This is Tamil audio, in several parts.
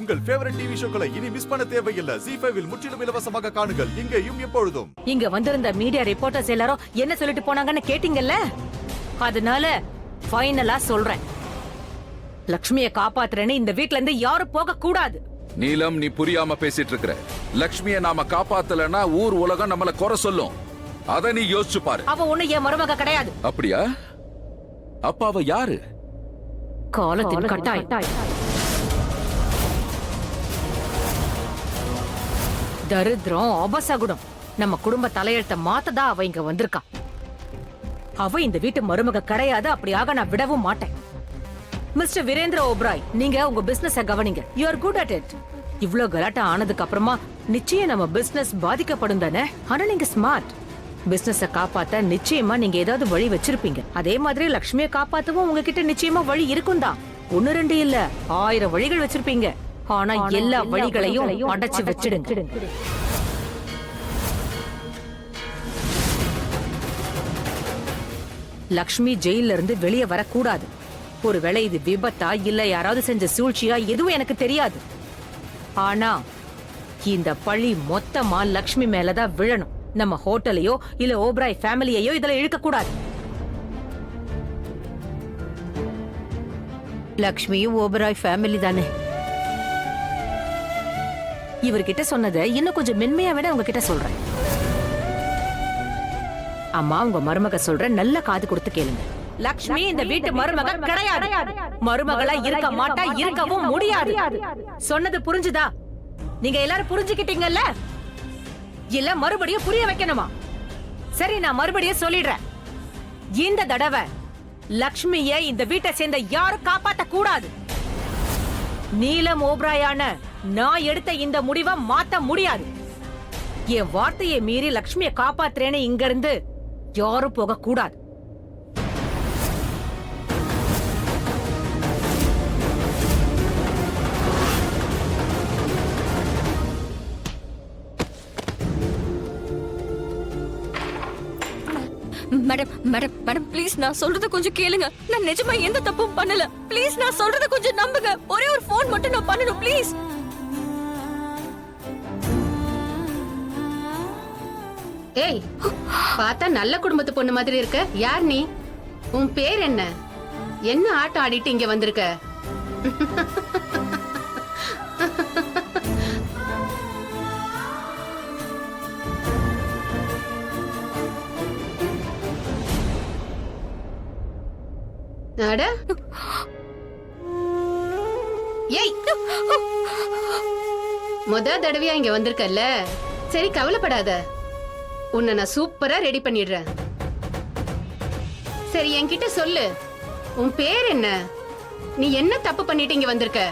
உங்கள் ஃபேவரட் டிவி ஷோக்களை இனி மிஸ் பண்ண தேவையில்லை. ZEE5 இல் முற்றிலும் இலவசமாக காணுங்கள். இங்கேயும் எப்பொழுதும். இங்க வந்திருந்த மீடியா ரிப்போர்ட்டர்ஸ் எல்லாரும் என்ன சொல்லிட்டு போனாங்கன்னு கேட்டீங்கல்ல? அதனால ஃபைனலா சொல்றேன், லக்ஷ்மியை காப்பாத்துறேன்னு இந்த வீட்ல இருந்து யாரும் போக கூடாது. நீலம், நீ புரியாம பேசிட்டு இருக்கிற. லக்ஷ்மியை நாம காப்பாத்தலனா ஊர் உலகம் நம்மள குறை சொல்லும். அத நீ யோசிச்சு பாரு. அவ ஒண்ணு என் மருமக கிடையாது. அப்படியா? அப்ப அவ யாரு? காலத்தின் கட்டாயம். தரித்திரம், அபசகுடம், நம்ம குடும்ப தலையெழுத்த மாத்ததா அவ இங்க வந்திருக்கா. அவ இந்த வீட்டு மருமக கிடையாது. அப்படியாக நான் விடவும் மாட்டேன். மிஸ்டர் வீரேந்திர ஓப்ராய், நீங்க உங்க பிசினஸ கவனிங்க. You are good at it. இவ்ளோ கலாட்டா ஆனதுக்கு அப்புறமா நிச்சயம் நம்ம பிசினஸ் பாதிக்கப்படும் தானே. ஆனா நீங்க ஸ்மார்ட். பிசினஸ காப்பாத்த நிச்சயமா நீங்க ஏதாவது வழி வச்சிருப்பீங்க. அதே மாதிரி லக்ஷ்மியை காப்பாத்தவும் உங்ககிட்ட நிச்சயமா வழி இருக்கும் தான். 1 2 இல்ல, 1000 வழிகள் வச்சிருப்பீங்க. ஆனா எல்லா வழிகளையும் அடைச்சு வச்சிடுங்க. லக்ஷ்மி ஜெயில இருந்து வெளியே வரக்கூடாது. ஒருவேளை இது விபத்தா இல்ல யாராவது செஞ்ச சூழ்ச்சியா எதுவும் எனக்கு தெரியாது. ஆனா இந்த பழி மொத்தமா லக்ஷ்மி மேலதான் விழணும். நம்ம ஹோட்டலையோ இல்ல ஓப்ராய் ஃபேமிலியையோ இதுல இழுக்க கூடாது. லக்ஷ்மியும் ஓபராய் ஃபேமிலி தானே. இவர்கிட்ட சொன்னதை இன்னும் கொஞ்சம் மென்மையா விட உங்ககிட்ட சொல்றேன். அம்மா, உங்க மருமக சொல்ற நல்ல காது கொடுத்து கேளுங்க. லக்ஷ்மி இந்த வீட்டு மருமக கிடையாது. மருமகளா இருக்க மாட்டா, இருக்கவும் முடியாது. சொன்னது புரிஞ்சுதா? நீங்க எல்லாரும் புரிஞ்சுக்கிட்டீங்கல்ல? இல்ல மறுபடியும் புரிய வைக்கணுமா? சரி, நான் மறுபடியும் சொல்லிடுறேன். இந்த தடவை லக்ஷ்மிய இந்த வீட்டை சேர்ந்த யாரும் காப்பாத்த கூடாது. நீலம் ஓப்ராயான நான் எடுத்த இந்த முடிவை மாத்த முடியாது. என் வார்த்தையை மீறி லக்ஷ்மியை காப்பாத்துறேன்னு இங்க இருந்து யாரும் போக கூடாது. மேடம் மேடம் மேடம் ப்ளீஸ், நான் சொல்றத கொஞ்சம் கேளுங்க. நான் நிஜமா எந்த தப்பும் பண்ணல. ப்ளீஸ், நான் சொல்றத கொஞ்சம் நம்புங்க. ஒரே ஒரு ஃபோன் மட்டும் நான் பண்ணணும் ப்ளீஸ். ஏய், பார்த்தா நல்ல குடும்பத்து பொண்ணு மாதிரி இருக்க. யார் நீ? உன் பேர் என்ன? என்ன ஆட்டம் ஆடிட்டு இங்க வந்திருக்க? அட, ஏய், முத தடவையா இங்க வந்திருக்கல்ல. சரி, கவலைப்படாத. உன்னை நான் சூப்பரா ரெடி பண்ணிடுறேன். சரி, என்கிட்ட சொல்லு, உன் பேர் என்ன? நீ என்ன தப்பு பண்ணிட்டு இங்க வந்திருக்க?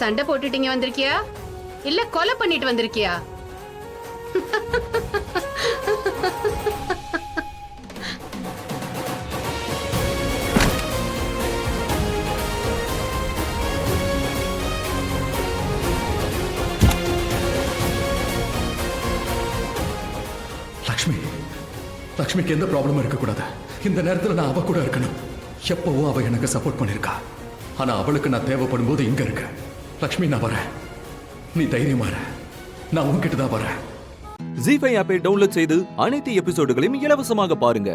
சண்டை போட்டுட்டு இங்க வந்திருக்கியா இல்ல கொலை பண்ணிட்டு வந்திருக்கியா? லக்ஷ்மிக்கு எந்த ப்ராப்ளமும் இருக்கக்கூடாது. இந்த நேரத்தில் நான் அவ கூட இருக்கணும். எப்பவும் அவ எனக்கு சப்போர்ட் பண்ணிருக்கா. ஆனா அவளுக்கு நான் தேவைப்படும் போது இங்க இருக்க. லக்ஷ்மி, நான் வரேன். நீ தைரியமா இரு. நான் உன்கிட்ட தான் வரேன். ZEE5 ஆப்பை டவுன்லோட் செய்து அனைத்து எபிசோடுகளையும் இலவசமாக பாருங்க.